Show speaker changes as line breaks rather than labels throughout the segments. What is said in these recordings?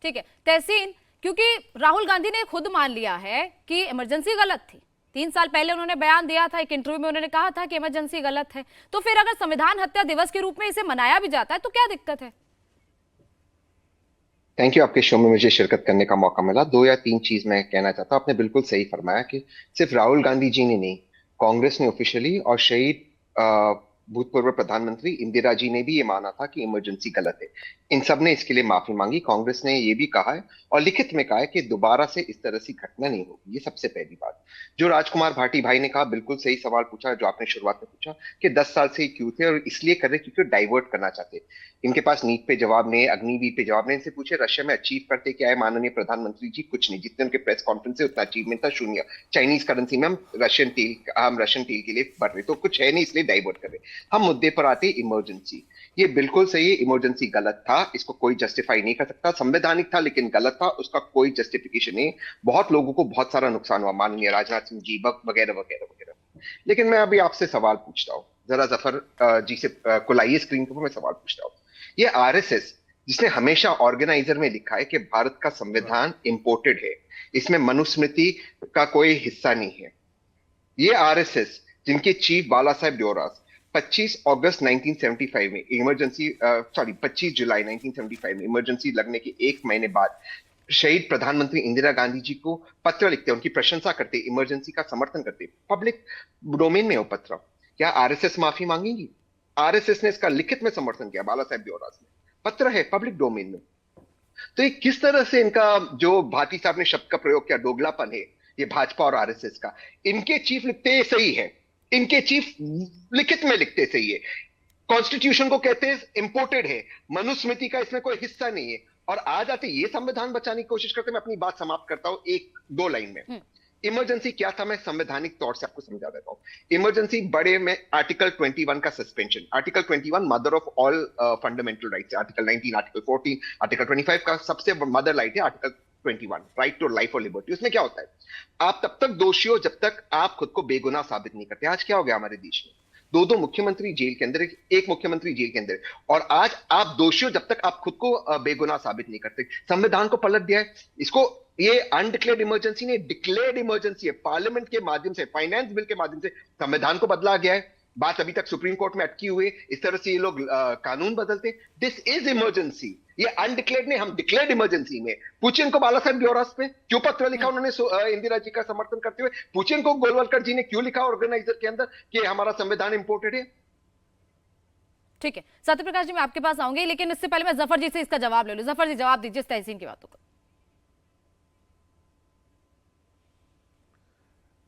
ठीक है तहसीन, क्योंकि राहुल गांधी ने खुद मान लिया है कि इमरजेंसी गलत थी। 3 साल पहले उन्होंने बयान दिया था, एक इंटरव्यू में उन्होंने कहा था कि इमरजेंसी गलत है। तो फिर अगर संविधान हत्या दिवस के रूप में इसे मनाया भी जाता है तो क्या दिक्कत है?
थैंक यू, आपके शो में मुझे शिरकत करने का मौका मिला। दो या तीन चीज मैं कहना चाहता हूँ। आपने बिल्कुल सही फरमाया कि सिर्फ राहुल गांधी जी ने नहीं, कांग्रेस ने ऑफिशियली और शहीद भूतपूर्व प्रधानमंत्री इंदिरा जी ने भी ये माना था कि इमरजेंसी गलत है। इन सब ने इसके लिए माफी मांगी। कांग्रेस ने ये भी कहा है और लिखित में कहा है कि दोबारा से इस तरह की घटना नहीं होगी। ये सबसे पहली बात। जो राजकुमार भाटी भाई ने कहा, बिल्कुल सही सवाल पूछा जो आपने शुरुआत में पूछा कि 10 साल से क्यों थे, और इसलिए कर रहे क्योंकि डाइवर्ट करना चाहते। इनके पास नीट पे जवाब नहीं, अग्निवीर पे जवाब नहीं। इनसे पूछे रशिया में अचीव करते क्या है माननीय प्रधानमंत्री जी? कुछ नहीं। जितने उनके प्रेस कॉन्फ्रेंस है उतना अचीवमेंट था शून्य। चाइनीज करेंसी में हम रशियन तेल के लिए बढ़ रहे, तो कुछ है नहीं इसलिए डाइवर्ट कर रहे। हम मुद्दे पर आते इमरजेंसी। ये बिल्कुल सही है, इमरजेंसी गलत था, इसको कोई जस्टिफाई नहीं कर सकता। संवैधानिक था लेकिन गलत था, उसका कोई जस्टिफिकेशन नहीं। बहुत लोगों को बहुत सारा नुकसान हुआ, माननीय राजनाथ सिंह जी वगैरह वगैरह वगैरह। लेकिन मैं अभी आपसे सवाल पूछता हूँ, जरा जफर जी से कुलाइए स्क्रीन पर। मैं सवाल पूछता हूँ, ये आरएसएस जिसने हमेशा ऑर्गेनाइजर में लिखा है कि भारत का संविधान इंपोर्टेड है, इसमें मनुस्मृति का कोई हिस्सा नहीं है, ये आरएसएस जिनके चीफ बाला साहेब देवरास 25 अगस्त 1975 में इमरजेंसी 25 जुलाई 1975 में इमरजेंसी लगने के एक महीने बाद शहीद प्रधानमंत्री इंदिरा गांधी जी को पत्र लिखते, उनकी प्रशंसा करते, इमरजेंसी का समर्थन करते, पब्लिक डोमेन में हो पत्र। क्या आरएसएस माफी मांगेगी? आरएसएस ने इसका लिखित में समर्थन किया, बाला साहेब देवरास ने, पत्र है पब्लिक डोमेन में। तो ये किस तरह से इनका, जो भाटी साहब ने शब्द का प्रयोग किया, दोगलापन है ये भाजपा और आरएसएस का। इनके चीफ लिखते हैं सही है, इनके चीफ लिखित में लिखते सही है, कॉन्स्टिट्यूशन को कहते हैं इंपोर्टेड है, मनुस्मृति का इसमें कोई हिस्सा नहीं है, और आज आते ये संविधान बचाने की कोशिश करते। मैं अपनी बात समाप्त करता हूं एक दो लाइन में। इमरजेंसी क्या था, मैं संवैधानिक तौर से आपको समझा देता हूं। इमरजेंसी बड़े में आर्टिकल 21 का suspension, article 21 mother of all fundamental rights, article 19, article 14, article 25 का सबसे मदर राइट है आर्टिकल 21, राइट टू लाइफ और लिबर्टी। उसमें क्या होता है, आप तब तक दोषी हो जब तक आप खुद को बेगुनाह साबित नहीं करते। आज क्या हो गया हमारे देश में, दो दो मुख्यमंत्री जेल के अंदर, एक मुख्यमंत्री जेल के अंदर, और आज आप दोषी हो जब तक आप खुद को बेगुनाह साबित नहीं करते। संविधान को पलट दिया है इसको। ये अनडिक्लेयर्ड इमरजेंसी नहीं, डिक्लेयर्ड इमरजेंसी है। पार्लियामेंट के माध्यम से, फाइनेंस बिल के माध्यम से संविधान को बदला गया है। बात अभी तक सुप्रीम कोर्ट में अटकी हुई है। इस तरह से ये लोग कानून बदलते। This is emergency. ये अनडिक्लेयर्ड नहीं, हम डिक्लेयर्ड इमरजेंसी में। पूछिए इनको बाला साहेब ब्योरस पे क्यों पत्र लिखा उन्होंने इंदिरा जी का समर्थन करते हुए। पूछिए इनको गोलवलकर जी ने क्यों लिखा ऑर्गेनाइजर के अंदर कि हमारा संविधान इंपोर्टेड है।
ठीक है सत्यप्रकाश जी, मैं आपके पास आऊंगी, लेकिन इससे पहले मैं जफर जी से इसका जवाब ले लूं। जफर जी जवाब दीजिए इस तहसीन की बातों का।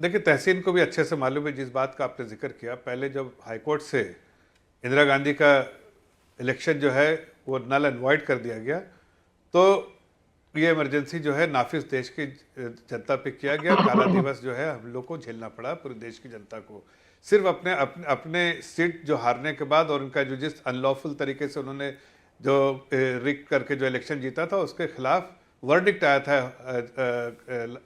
देखिए, तहसीन को भी अच्छे से मालूम है जिस बात का आपने जिक्र किया। पहले जब हाईकोर्ट से इंदिरा गांधी का इलेक्शन जो है वो नल एंड वॉइड कर दिया गया, तो ये इमरजेंसी जो है नाफिज देश की जनता पे किया गया। काला दिवस जो है हम लोग को झेलना पड़ा, पूरे देश की जनता को। सिर्फ अपने सीट जो हारने के बाद और उनका जो जिस अनलॉफुल तरीके से उन्होंने जो रिक करके जो इलेक्शन जीता था उसके खिलाफ वर्डिक्ट आया था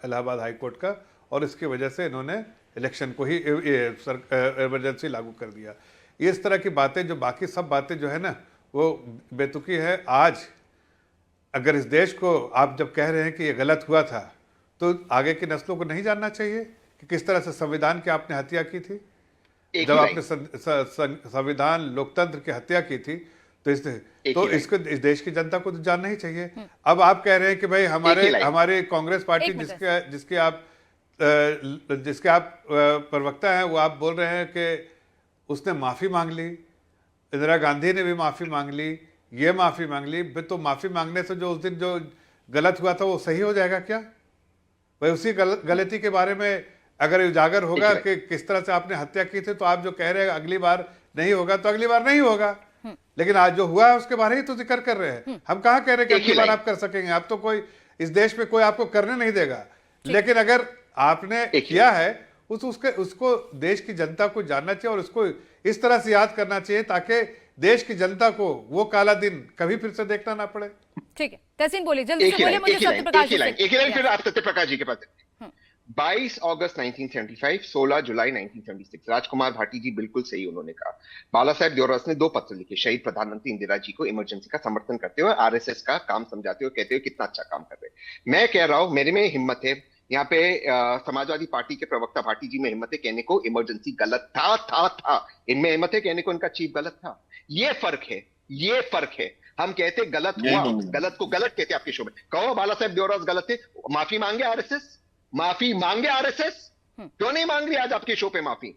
इलाहाबाद हाई कोर्ट का, और इसकी वजह से इन्होंने इलेक्शन को ही इमरजेंसी लागू कर दिया। ये इस तरह की बातें, जो बाकी सब बातें जो है ना वो बेतुकी है। आज अगर इस देश को आप जब कह रहे हैं कि ये गलत हुआ था, तो आगे की नस्लों को नहीं जानना चाहिए कि किस तरह से संविधान की आपने हत्या की थी? जब आपने संविधान लोकतंत्र की हत्या की थी तो इसको इस देश की जनता को तो जानना ही चाहिए। अब आप कह रहे हैं कि भाई हमारे कांग्रेस पार्टी जिसके आप प्रवक्ता हैं, वो आप बोल रहे हैं कि उसने माफी मांग ली, इंदिरा गांधी ने भी माफी मांग ली, ये माफी मांग ली। तो माफी मांगने से जो उस दिन जो गलत हुआ था वो सही हो जाएगा क्या? भाई उसी गलती के बारे में अगर उजागर होगा कि किस तरह से आपने हत्या की थी, तो आप जो कह रहे हैं अगली बार नहीं होगा, तो अगली बार नहीं होगा। लेकिन आज जो हुआ है उसके बारे ही तो जिक्र कर रहे हैं। हम कहाँ कह रहे हैं कि अगली बार आप कर सकेंगे? आप तो कोई इस देश में कोई आपको करने नहीं देगा। लेकिन अगर आपने किया है उसको देश की जनता को जानना चाहिए और उसको इस तरह से याद करना चाहिए ताकि देश की जनता को वो काला दिन कभी फिर से देखना ना पड़े।
ठीक है तहसीन बोलिए, जल्दी से बोलिए। मुझे सत्यप्रकाश जी
फिर आप सत्यप्रकाश जी के पास। 22 अगस्त 1975, 16 जुलाई 1976। राजकुमार भाटी जी बिल्कुल सही उन्होंने कहा। बाला साहेब देवरास ने 2 पत्र लिखे शहीद प्रधानमंत्री इंदिरा जी को इमरजेंसी का समर्थन करते हुए, आरएसएस का काम समझाते हुए, कहते हुए कितना अच्छा काम कर रहे हैं। मैं कह रहा हूं, मेरे में हिम्मत है यहाँ पे, समाजवादी पार्टी के प्रवक्ता भाटी जी में हिम्मत है कहने को इमरजेंसी गलत था। इनमें हिम्मत है कहने को इनका चीफ गलत था। ये फर्क है, ये फर्क है। हम कहते गलत हुआ, गलत को गलत कहते आपके शो में। कहो बाला साहेब देवरास गलत थे, माफी मांगे आरएसएस, माफी मांगे आरएसएस। क्यों नहीं मांग रही आज आपके शो पे माफी?